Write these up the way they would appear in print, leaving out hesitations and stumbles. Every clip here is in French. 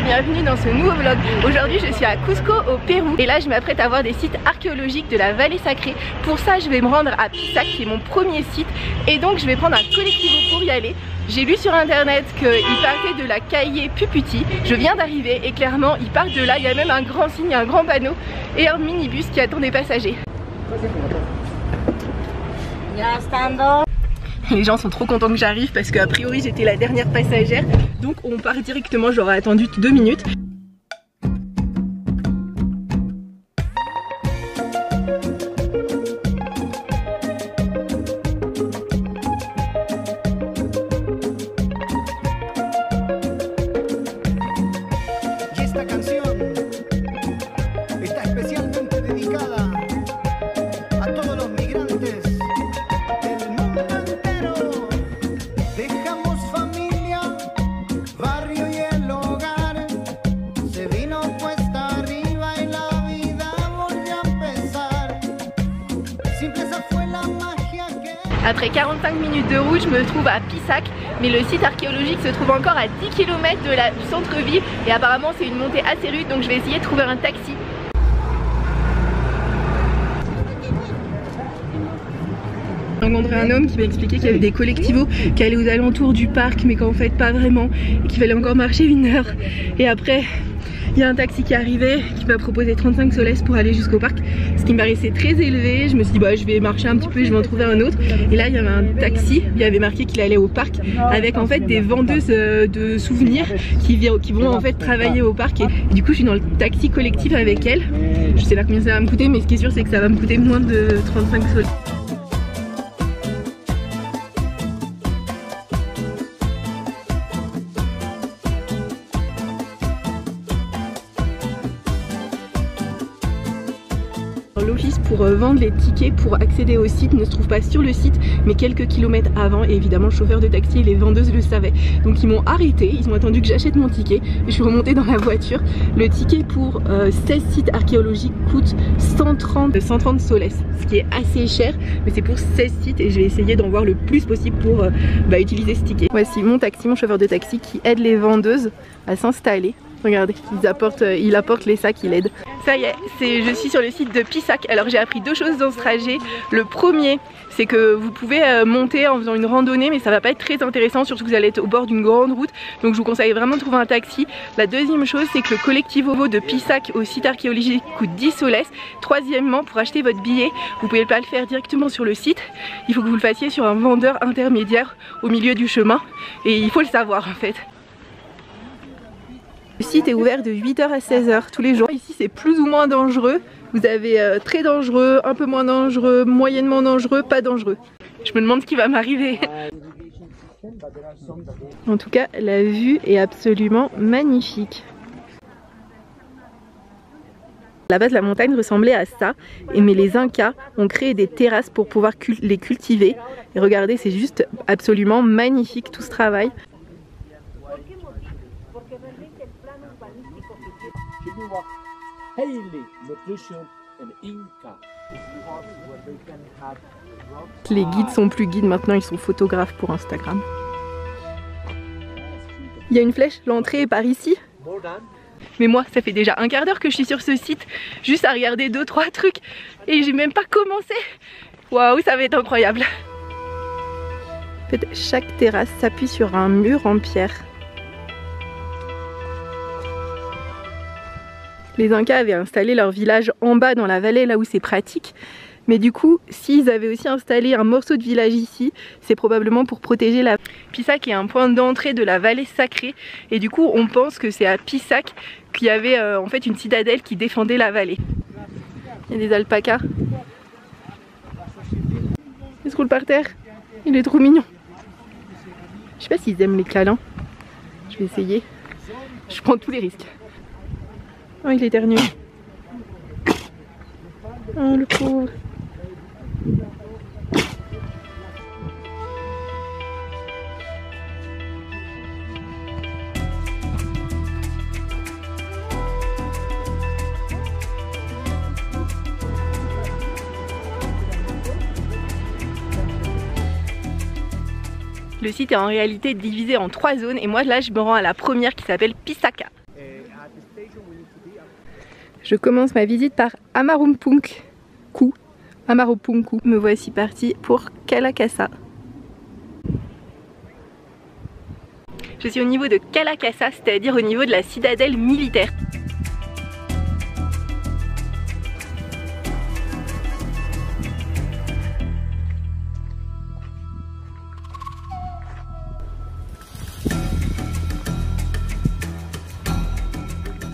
bienvenue dans ce nouveau vlog. Aujourd'hui je suis à Cusco au Pérou et là je m'apprête à voir des sites archéologiques de la vallée sacrée. Pour ça je vais me rendre à Pisac qui est mon premier site et donc je vais prendre un collectivo pour y aller. J'ai lu sur internet qu'il partait de la Caillé Puputi. Je viens d'arriver et clairement il part de là. Il y a même un grand signe, un grand panneau et un minibus qui attend des passagers. Les gens sont trop contents que j'arrive parce qu'a priori j'étais la dernière passagère. Donc on part directement, j'aurais attendu 2 minutes. Après 45 minutes de route, je me trouve à Pisac, mais le site archéologique se trouve encore à 10 km du centre-ville et apparemment c'est une montée assez rude, donc je vais essayer de trouver un taxi. J'ai rencontré un homme qui m'a expliqué qu'il y avait des collectivos qui allaient aux alentours du parc mais qu'en fait pas vraiment et qu'il fallait encore marcher 1 heure. Et après il y a un taxi qui est arrivé qui m'a proposé 35 soles pour aller jusqu'au parc, ce qui me paraissait très élevé. Je me suis dit bah je vais marcher un petit peu et je vais en trouver un autre. Et là il y avait un taxi, il y avait marqué qu'il allait au parc avec en fait des vendeuses de souvenirs qui vont en fait travailler au parc. Et du coup je suis dans le taxi collectif avec elle. Je sais pas combien ça va me coûter mais ce qui est sûr c'est que ça va me coûter moins de 35 soles. L'office pour vendre les tickets pour accéder au site ne se trouve pas sur le site mais quelques kilomètres avant, et évidemment le chauffeur de taxi et les vendeuses le savaient, donc ils m'ont arrêté, ils ont attendu que j'achète mon ticket et je suis remontée dans la voiture. Le ticket pour 16 sites archéologiques coûte 130 soles, ce qui est assez cher mais c'est pour 16 sites et je vais essayer d'en voir le plus possible pour utiliser ce ticket. Voici mon taxi, mon chauffeur de taxi qui aide les vendeuses à s'installer. Regardez, il apporte les sacs, il aide. Ça y est, je suis sur le site de Pisac. Alors j'ai appris 2 choses dans ce trajet. Le premier, c'est que vous pouvez monter en faisant une randonnée, mais ça va pas être très intéressant, surtout que vous allez être au bord d'une grande route. Donc je vous conseille vraiment de trouver un taxi. La deuxième chose, c'est que le collectivo de Pisac au site archéologique coûte 10 soles. Troisièmement, pour acheter votre billet, vous pouvez pas le faire directement sur le site. Il faut que vous le fassiez sur un vendeur intermédiaire au milieu du chemin. Et il faut le savoir en fait. Le site est ouvert de 8 h à 16 h tous les jours. Ici c'est plus ou moins dangereux. Vous avez très dangereux, un peu moins dangereux, moyennement dangereux, pas dangereux. Je me demande ce qui va m'arriver. En tout cas, la vue est absolument magnifique. La base de la montagne ressemblait à ça, mais les Incas ont créé des terrasses pour pouvoir les cultiver. Et regardez, c'est juste absolument magnifique tout ce travail. Les guides sont plus guides maintenant, ils sont photographes pour Instagram. Il y a une flèche, l'entrée est par ici. Mais moi ça fait déjà un quart d'heure que je suis sur ce site, juste à regarder 2-3 trucs et j'ai même pas commencé. Waouh, ça va être incroyable. En fait, chaque terrasse s'appuie sur un mur en pierre. Les Incas avaient installé leur village en bas dans la vallée, là où c'est pratique. Mais du coup, s'ils avaient aussi installé un morceau de village ici, c'est probablement pour protéger la... Pisac est un point d'entrée de la vallée sacrée. Et du coup, on pense que c'est à Pisac qu'il y avait en fait une citadelle qui défendait la vallée. Il y a des alpacas. Il se roule par terre. Il est trop mignon. Je sais pas s'ils aiment les câlins. Je vais essayer. Je prends tous les risques. Oh, il éternue. Oh, le pauvre. Le site est en réalité divisé en 3 zones et moi là je me rends à la première qui s'appelle Pisaca. Je commence ma visite par Amarupunku. Me voici partie pour Kalakasa. Je suis au niveau de Kalakasa, c'est-à-dire au niveau de la citadelle militaire.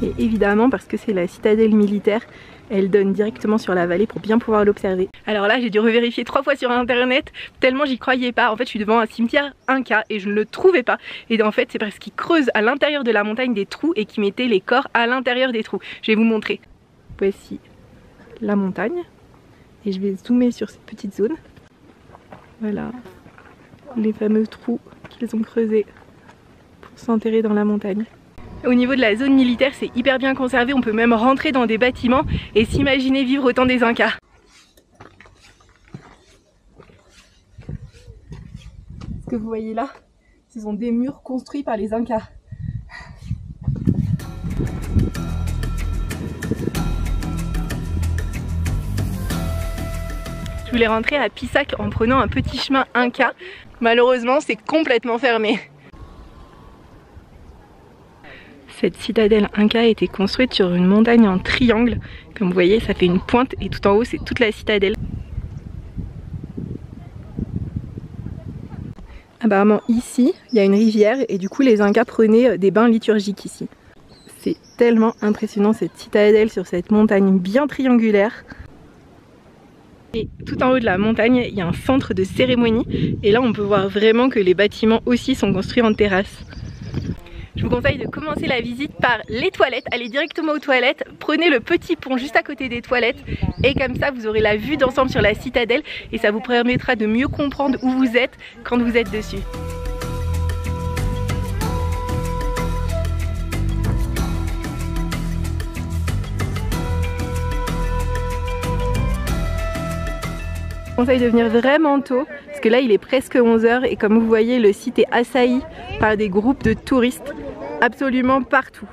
Et évidemment, parce que c'est la citadelle militaire, elle donne directement sur la vallée pour bien pouvoir l'observer. Alors là, j'ai dû revérifier 3 fois sur internet, tellement j'y croyais pas. En fait, je suis devant un cimetière Inca et je ne le trouvais pas. Et en fait, c'est parce qu'ils creusent à l'intérieur de la montagne des trous et qu'ils mettaient les corps à l'intérieur des trous. Je vais vous montrer. Voici la montagne. Et je vais zoomer sur cette petite zone. Voilà, les fameux trous qu'ils ont creusés pour s'enterrer dans la montagne. Au niveau de la zone militaire, c'est hyper bien conservé, on peut même rentrer dans des bâtiments et s'imaginer vivre au temps des Incas. Ce que vous voyez là, ce sont des murs construits par les Incas. Je voulais rentrer à Pisac en prenant un petit chemin Inca. Malheureusement, c'est complètement fermé. Cette citadelle Inca a été construite sur une montagne en triangle. Comme vous voyez, ça fait une pointe et tout en haut, c'est toute la citadelle. Apparemment ici, il y a une rivière et du coup les Incas prenaient des bains liturgiques ici. C'est tellement impressionnant cette citadelle sur cette montagne bien triangulaire. Et tout en haut de la montagne, il y a un centre de cérémonie. Et là, on peut voir vraiment que les bâtiments aussi sont construits en terrasse. Je vous conseille de commencer la visite par les toilettes, allez directement aux toilettes, prenez le petit pont juste à côté des toilettes et comme ça vous aurez la vue d'ensemble sur la citadelle et ça vous permettra de mieux comprendre où vous êtes quand vous êtes dessus. Je vous conseille de venir vraiment tôt parce que là il est presque 11 h et comme vous voyez le site est assailli par des groupes de touristes absolument partout.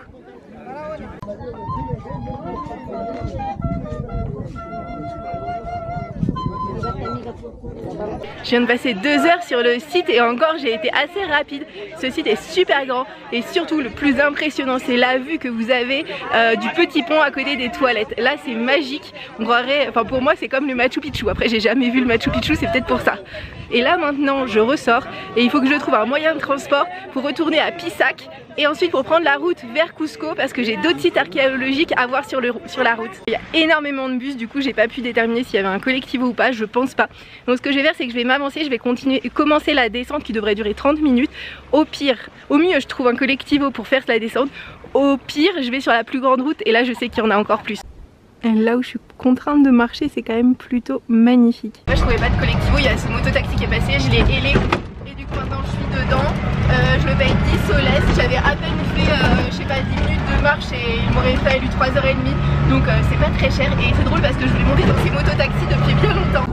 Je viens de passer 2 heures sur le site et encore j'ai été assez rapide. Ce site est super grand et surtout le plus impressionnant c'est la vue que vous avez du petit pont à côté des toilettes. Là c'est magique, on croirait, enfin pour moi c'est comme le Machu Picchu. Après j'ai jamais vu le Machu Picchu, c'est peut-être pour ça. Et là maintenant je ressors et il faut que je trouve un moyen de transport pour retourner à Pisac et ensuite pour prendre la route vers Cusco parce que j'ai d'autres sites archéologiques à voir sur la route. Il y a énormément de bus, du coup j'ai pas pu déterminer s'il y avait un collectivo ou pas, je pense pas. Donc ce que je vais faire c'est que je vais m'avancer, je vais continuer et commencer la descente qui devrait durer 30 minutes. Au pire, au mieux je trouve un collectivo pour faire la descente. Au pire je vais sur la plus grande route et là je sais qu'il y en a encore plus. Et là où je suis contrainte de marcher c'est quand même plutôt magnifique. Moi je trouvais pas de collectivo, il y a ce mototaxi qui est passé, je l'ai hélé et du coup maintenant je suis dedans. Je me paye 10 soles, j'avais à peine fait je sais pas 10 minutes de marche et il m'aurait fallu 3h30 donc c'est pas très cher et c'est drôle parce que je voulais monter dans ces mototaxis depuis bien longtemps.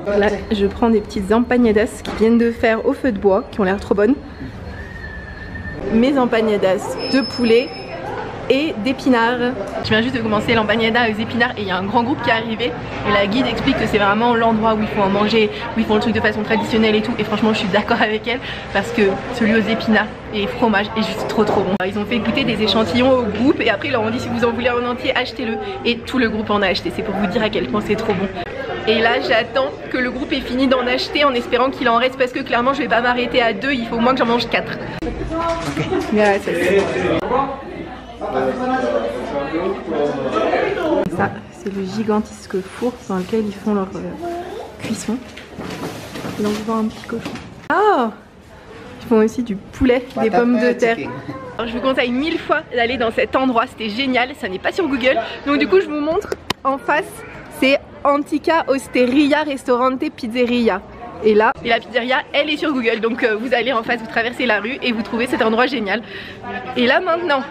Là, je prends des petites empanadas qui viennent de faire au feu de bois, qui ont l'air trop bonnes. Mes empanadas de poulet et d'épinards. Je viens juste de commencer l'empanada aux épinards et il y a un grand groupe qui est arrivé et la guide explique que c'est vraiment l'endroit où il faut en manger, où ils font le truc de façon traditionnelle et tout. Et franchement je suis d'accord avec elle parce que celui aux épinards et fromage est juste trop bon. Ils ont fait goûter des échantillons au groupe et après ils leur ont dit si vous en voulez en entier achetez-le et tout le groupe en a acheté. C'est pour vous dire à quel point c'est trop bon. Et là j'attends que le groupe ait fini d'en acheter en espérant qu'il en reste parce que clairement je vais pas m'arrêter à 2, il faut au moins que j'en mange 4. Gracias. Ça c'est le gigantesque four dans lequel ils font leur cuisson. Et donc je vois un petit cochon. Oh, ils font aussi du poulet, des pommes de terre. Alors, je vous conseille 1000 fois d'aller dans cet endroit, c'était génial, ça n'est pas sur Google. Donc du coup je vous montre en face, c'est Antica Osteria Ristorante Pizzeria. Et là, et la pizzeria, elle est sur Google. Donc vous allez en face, vous traversez la rue et vous trouvez cet endroit génial. Et là maintenant,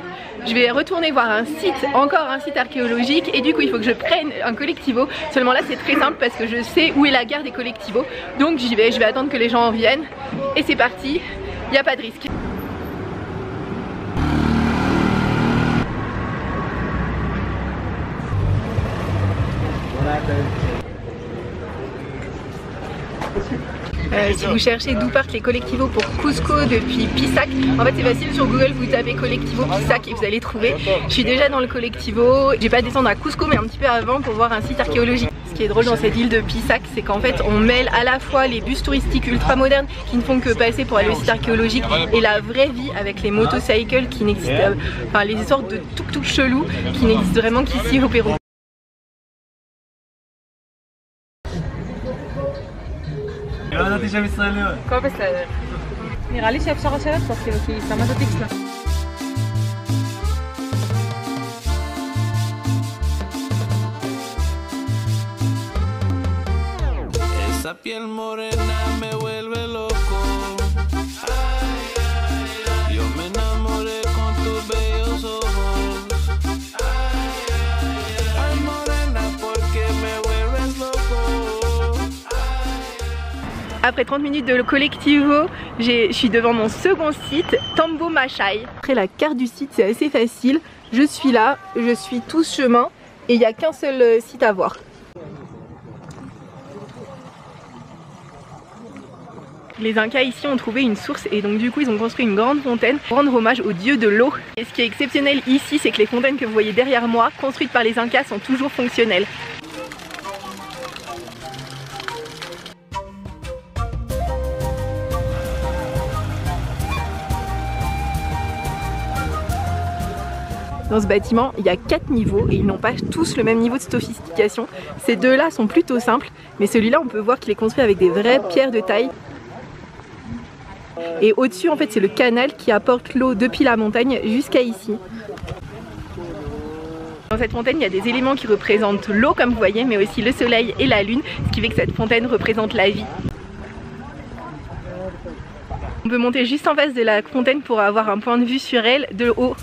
je vais retourner voir un site, encore un site archéologique, et du coup il faut que je prenne un collectivo. Seulement là c'est très simple parce que je sais où est la gare des collectivos. Donc j'y vais, je vais attendre que les gens en viennent. Et c'est parti, il n'y a pas de risque. Si vous cherchez d'où partent les collectivos pour Cusco depuis Pisac, en fait c'est facile, sur Google vous tapez collectivo Pisac et vous allez trouver. Je suis déjà dans le collectivo, je vais pas descendre à Cusco mais un petit peu avant pour voir un site archéologique. Ce qui est drôle dans cette île de Pisac, c'est qu'en fait on mêle à la fois les bus touristiques ultra modernes qui ne font que passer pour aller au site archéologique et la vraie vie avec les motocycles qui n'existent, enfin les sortes de tuk-tuk chelous qui n'existent vraiment qu'ici au Pérou. Quoi بس معلش هي بشغل شباب بس اوكي سامعة تكسلا Esa piel morena me vuelve loco. Yo me enamoré con tus bellos ojos. Ay morena porque me vuelves loco. Après 30 minutes de collectivo, je suis devant mon second site, Tambo Machai. Après la carte du site, c'est assez facile. Je suis là, je suis tout ce chemin et il n'y a qu'un seul site à voir. Les Incas ici ont trouvé une source et donc du coup ils ont construit une grande fontaine pour rendre hommage au dieu de l'eau. Et ce qui est exceptionnel ici, c'est que les fontaines que vous voyez derrière moi, construites par les Incas, sont toujours fonctionnelles. Dans ce bâtiment, il y a 4 niveaux et ils n'ont pas tous le même niveau de sophistication. Ces deux-là sont plutôt simples, mais celui-là, on peut voir qu'il est construit avec des vraies pierres de taille. Et au-dessus, en fait, c'est le canal qui apporte l'eau depuis la montagne jusqu'à ici. Dans cette fontaine, il y a des éléments qui représentent l'eau, comme vous voyez, mais aussi le soleil et la lune, ce qui fait que cette fontaine représente la vie. On peut monter juste en face de la fontaine pour avoir un point de vue sur elle de haut.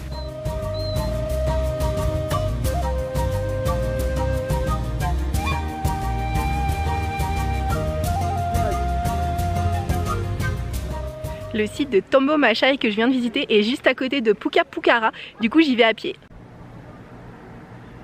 Le site de Tambo Machai que je viens de visiter est juste à côté de Puka Pucara, du coup j'y vais à pied.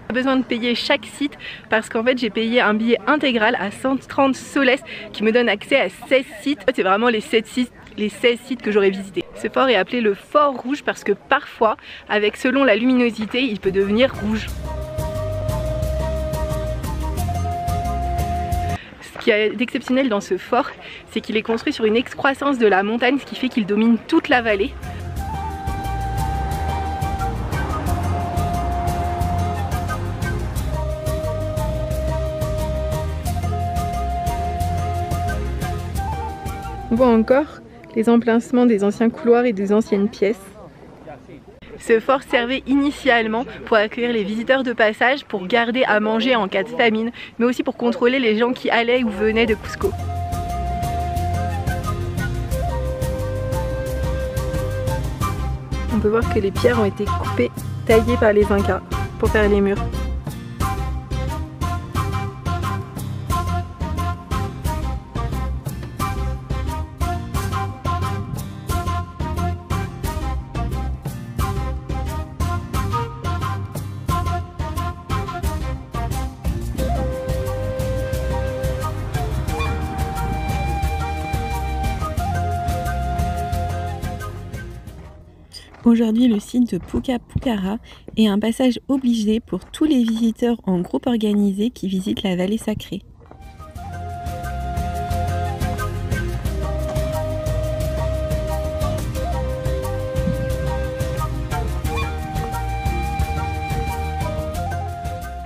Pas besoin de payer chaque site parce qu'en fait j'ai payé un billet intégral à 130 soles qui me donne accès à 16 sites. C'est vraiment les 16 sites que j'aurais visités. Ce fort est appelé le Fort Rouge parce que parfois, selon la luminosité, il peut devenir rouge. Ce qui est exceptionnel dans ce fort, c'est qu'il est construit sur une excroissance de la montagne, ce qui fait qu'il domine toute la vallée. On voit encore les emplacements des anciens couloirs et des anciennes pièces. Ce fort servait initialement pour accueillir les visiteurs de passage, pour garder à manger en cas de famine, mais aussi pour contrôler les gens qui allaient ou venaient de Cusco. On peut voir que les pierres ont été coupées, taillées par les Incas pour faire les murs. Aujourd'hui, le site de Puka Pucara est un passage obligé pour tous les visiteurs en groupe organisé qui visitent la vallée sacrée.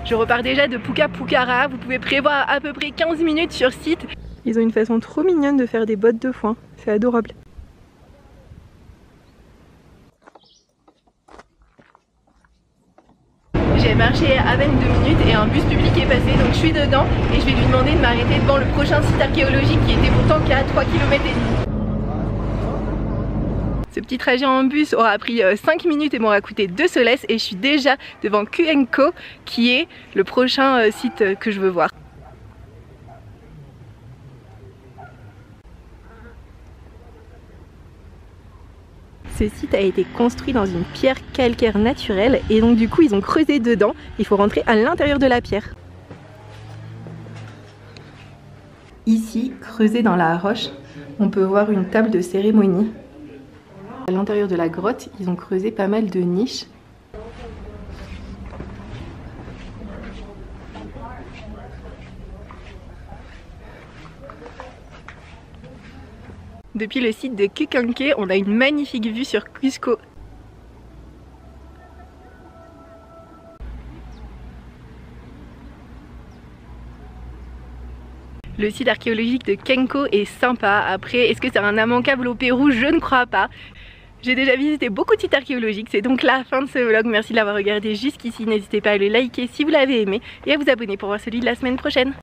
Je repars déjà de Puka Pucara, vous pouvez prévoir à peu près 15 minutes sur site. Ils ont une façon trop mignonne de faire des bottes de foin, c'est adorable. J'ai marché marché à peine 2 minutes et un bus public est passé, donc je suis dedans et je vais lui demander de m'arrêter devant le prochain site archéologique qui était pourtant qu'à 3 km et demi. Ce petit trajet en bus aura pris 5 minutes et m'aura coûté 2 soles et je suis déjà devant Kenko qui est le prochain site que je veux voir. Ce site a été construit dans une pierre calcaire naturelle et donc du coup ils ont creusé dedans, il faut rentrer à l'intérieur de la pierre. Ici, creusé dans la roche, on peut voir une table de cérémonie. À l'intérieur de la grotte, ils ont creusé pas mal de niches. Depuis le site de Kukanke, on a une magnifique vue sur Cusco. Le site archéologique de Kenko est sympa. Après, est-ce que c'est un immanquable au Pérou? Je ne crois pas. J'ai déjà visité beaucoup de sites archéologiques, c'est donc la fin de ce vlog. Merci de l'avoir regardé jusqu'ici. N'hésitez pas à le liker si vous l'avez aimé et à vous abonner pour voir celui de la semaine prochaine.